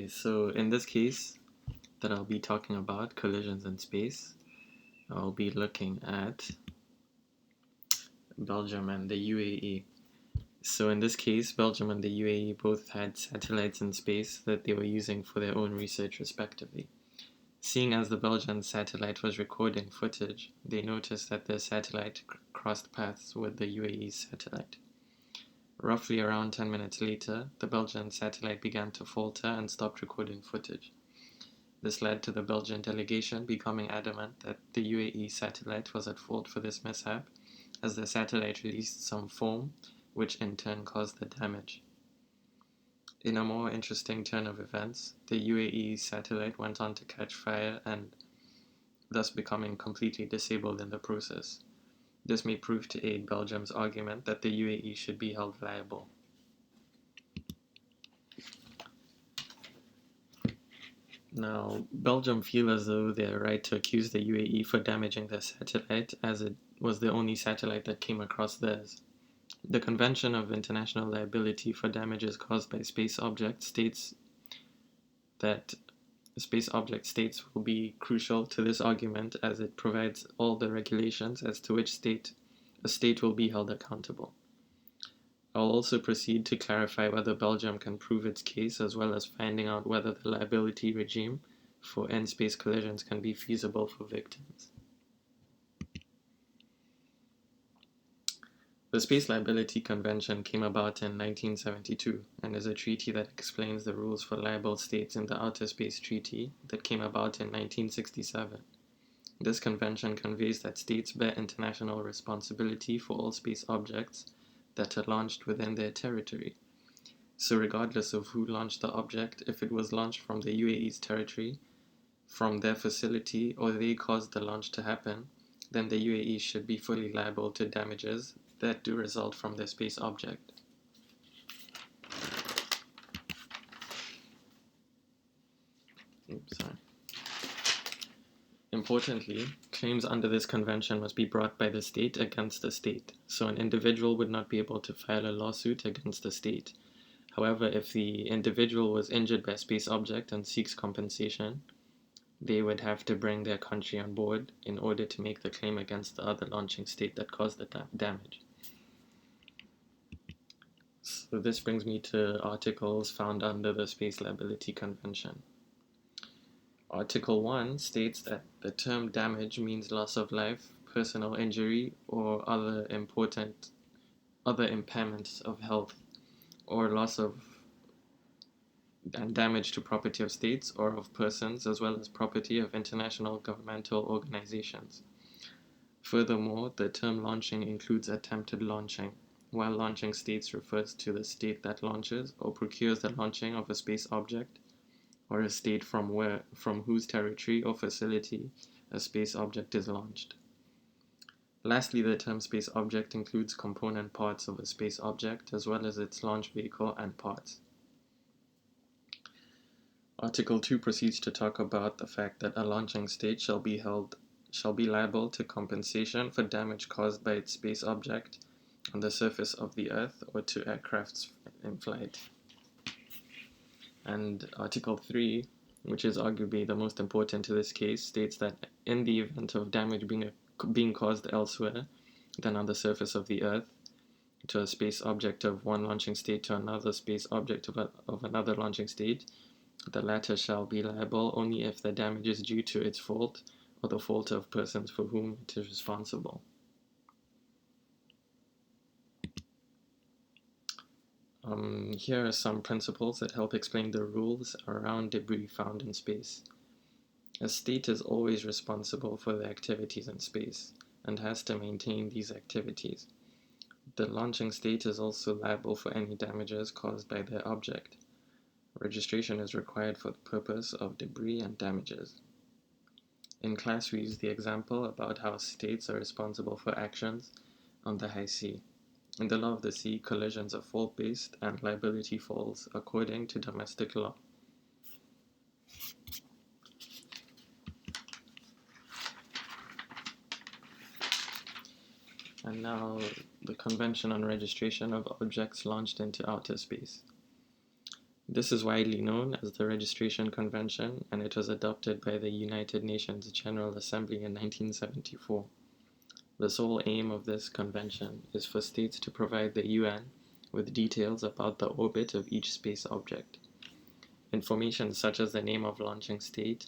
So in this case that I'll be talking about, collisions in space, I'll be looking at Belgium and the UAE. So in this case, Belgium and the UAE both had satellites in space that they were using for their own research respectively. Seeing as the Belgian satellite was recording footage, they noticed that their satellite crossed paths with the UAE's satellite. Roughly around 10 minutes later, the Belgian satellite began to falter and stopped recording footage. This led to the Belgian delegation becoming adamant that the UAE satellite was at fault for this mishap, as the satellite released some foam, which in turn caused the damage. In a more interesting turn of events, the UAE satellite went on to catch fire and thus becoming completely disabled in the process. This may prove to aid Belgium's argument that the UAE should be held liable. Now, Belgium feel as though they are right to accuse the UAE for damaging their satellite, as it was the only satellite that came across theirs. The Convention of International Liability for Damages Caused by Space Objects states that space object states will be crucial to this argument, as it provides all the regulations as to which state a state will be held accountable. I'll also proceed to clarify whether Belgium can prove its case, as well as finding out whether the liability regime for in-space collisions can be feasible for victims. The Space Liability Convention came about in 1972 and is a treaty that explains the rules for liable states in the Outer Space Treaty that came about in 1967. This convention conveys that states bear international responsibility for all space objects that are launched within their territory. So regardless of who launched the object, if it was launched from the UAE's territory, from their facility, or they caused the launch to happen, then the UAE should be fully liable to damages that do result from their space object. Importantly, claims under this convention must be brought by the state against the state, so an individual would not be able to file a lawsuit against the state. However, if the individual was injured by a space object and seeks compensation, they would have to bring their country on board in order to make the claim against the other launching state that caused the damage. So this brings me to articles found under the Space Liability Convention. Article 1 states that the term damage means loss of life, personal injury, or other impairments of health, or loss of and damage to property of states or of persons, as well as property of international governmental organizations. Furthermore, the term launching includes attempted launching, while launching states refers to the state that launches or procures the launching of a space object, or a state from whose territory or facility a space object is launched. Lastly, the term space object includes component parts of a space object, as well as its launch vehicle and parts. Article 2 proceeds to talk about the fact that a launching state shall be liable to compensation for damage caused by its space object on the surface of the Earth or to aircrafts in flight. And Article 3, which is arguably the most important to this case, states that in the event of damage being caused elsewhere than on the surface of the Earth, to a space object of one launching state to another space object of another launching state, the latter shall be liable only if the damage is due to its fault or the fault of persons for whom it is responsible. Here are some principles that help explain the rules around debris found in space. A state is always responsible for the activities in space and has to maintain these activities. The launching state is also liable for any damages caused by their object. Registration is required for the purpose of debris and damages. In class, we use the example about how states are responsible for actions on the high sea. In the law of the sea, collisions are fault-based and liability falls according to domestic law. And now, the Convention on Registration of Objects Launched into Outer Space. This is widely known as the Registration Convention, and it was adopted by the United Nations General Assembly in 1974. The sole aim of this convention is for states to provide the UN with details about the orbit of each space object. Information such as the name of launching state,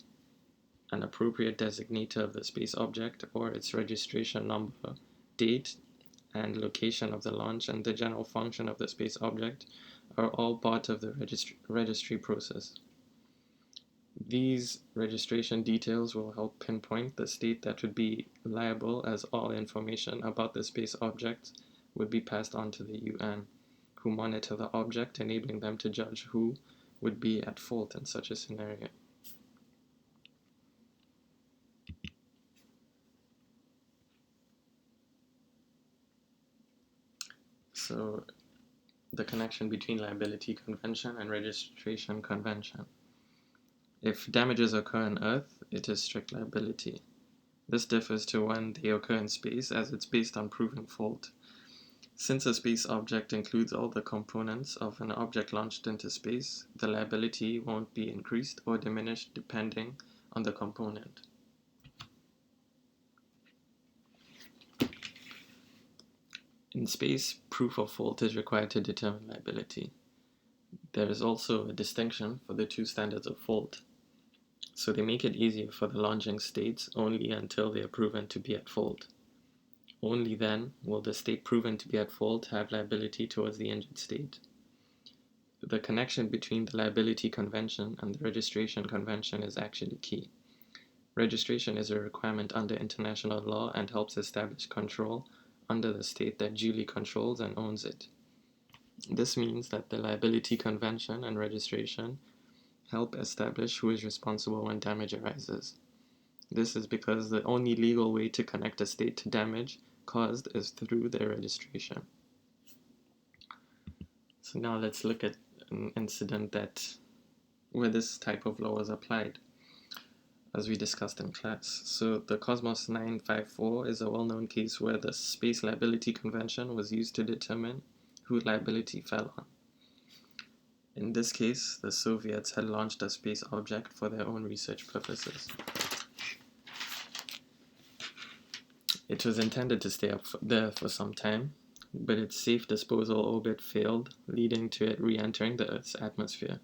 an appropriate designator of the space object or its registration number, date, and location of the launch, and the general function of the space object are all part of the registry process. These registration details will help pinpoint the state that would be liable, as all information about the space object would be passed on to the UN, who monitor the object, enabling them to judge who would be at fault in such a scenario. So, the connection between liability convention and registration convention. If damages occur on Earth, it is strict liability. This differs to when they occur in space, as it's based on proving fault. Since a space object includes all the components of an object launched into space, the liability won't be increased or diminished depending on the component. In space, proof of fault is required to determine liability. There is also a distinction for the two standards of fault. So they make it easier for the launching states only until they are proven to be at fault. Only then will the state proven to be at fault have liability towards the injured state. The connection between the liability convention and the registration convention is actually key. Registration is a requirement under international law and helps establish control under the state that duly controls and owns it. This means that the liability convention and registration help establish who is responsible when damage arises. This is because the only legal way to connect a state to damage caused is through their registration. So now let's look at an incident where this type of law was applied, as we discussed in class. So the Cosmos 954 is a well-known case where the Space Liability Convention was used to determine who liability fell on. In this case, the Soviets had launched a space object for their own research purposes. It was intended to stay up there for some time, but its safe disposal orbit failed, leading to it re-entering the Earth's atmosphere.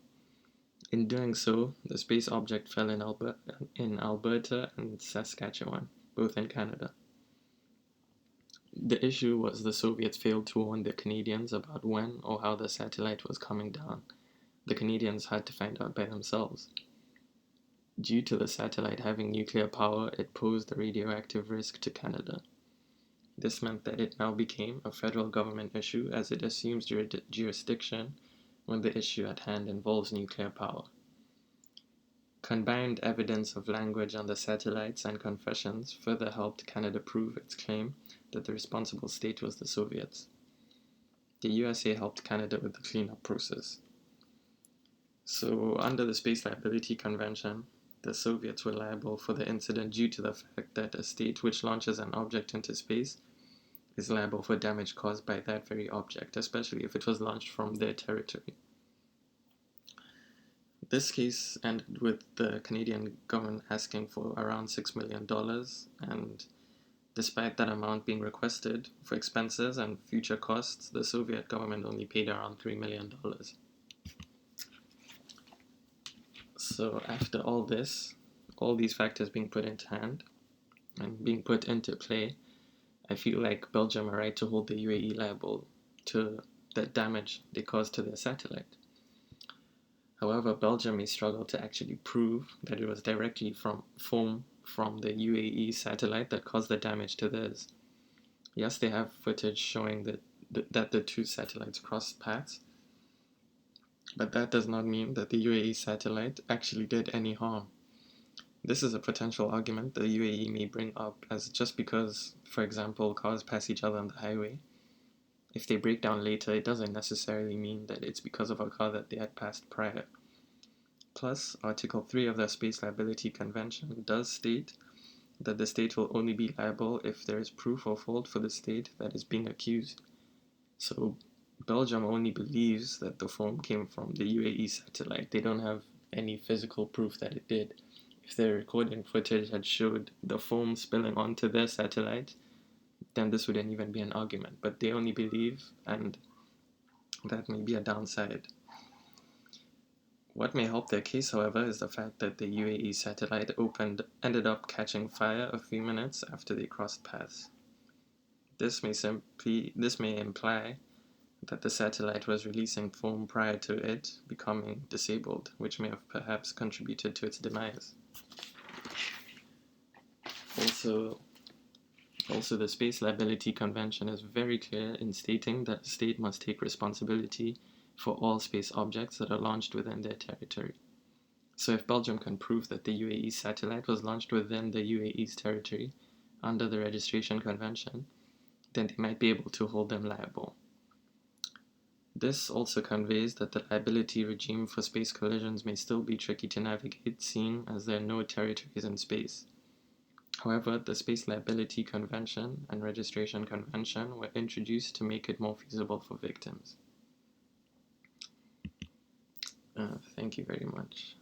In doing so, the space object fell in Alberta and Saskatchewan, both in Canada. The issue was the Soviets failed to warn the Canadians about when or how the satellite was coming down. The Canadians had to find out by themselves. Due to the satellite having nuclear power, it posed a radioactive risk to Canada. This meant that it now became a federal government issue, as it assumes jurisdiction when the issue at hand involves nuclear power. Combined evidence of language on the satellites and confessions further helped Canada prove its claim that the responsible state was the Soviets. The USA helped Canada with the cleanup process. So, under the Space Liability Convention, the Soviets were liable for the incident due to the fact that a state which launches an object into space is liable for damage caused by that very object, especially if it was launched from their territory. This case ended with the Canadian government asking for around $6 million, and despite that amount being requested for expenses and future costs, the Soviet government only paid around $3 million. So after all these factors being put into hand and being put into play, I feel like Belgium are right to hold the UAE liable to the damage they caused to their satellite. However, Belgium may struggle to actually prove that it was directly from the UAE satellite that caused the damage to theirs. Yes, they have footage showing that the two satellites crossed paths, but that does not mean that the UAE satellite actually did any harm. This is a potential argument the UAE may bring up, as just because, for example, cars pass each other on the highway, if they break down later, it doesn't necessarily mean that it's because of a car that they had passed prior. Plus, Article 3 of the Space Liability Convention does state that the state will only be liable if there is proof of fault for the state that is being accused. So, Belgium only believes that the foam came from the UAE satellite. They don't have any physical proof that it did. If their recording footage had showed the foam spilling onto their satellite, then this wouldn't even be an argument. But they only believe, and that may be a downside. What may help their case, however, is the fact that the UAE satellite ended up catching fire a few minutes after they crossed paths. This may imply that the satellite was releasing foam prior to it becoming disabled, which may have perhaps contributed to its demise. Also, the Space Liability Convention is very clear in stating that a state must take responsibility for all space objects that are launched within their territory. So if Belgium can prove that the UAE satellite was launched within the UAE's territory under the Registration Convention, then they might be able to hold them liable. This also conveys that the liability regime for space collisions may still be tricky to navigate, seeing as there are no territories in space. However, the Space Liability Convention and Registration Convention were introduced to make it more feasible for victims. Thank you very much.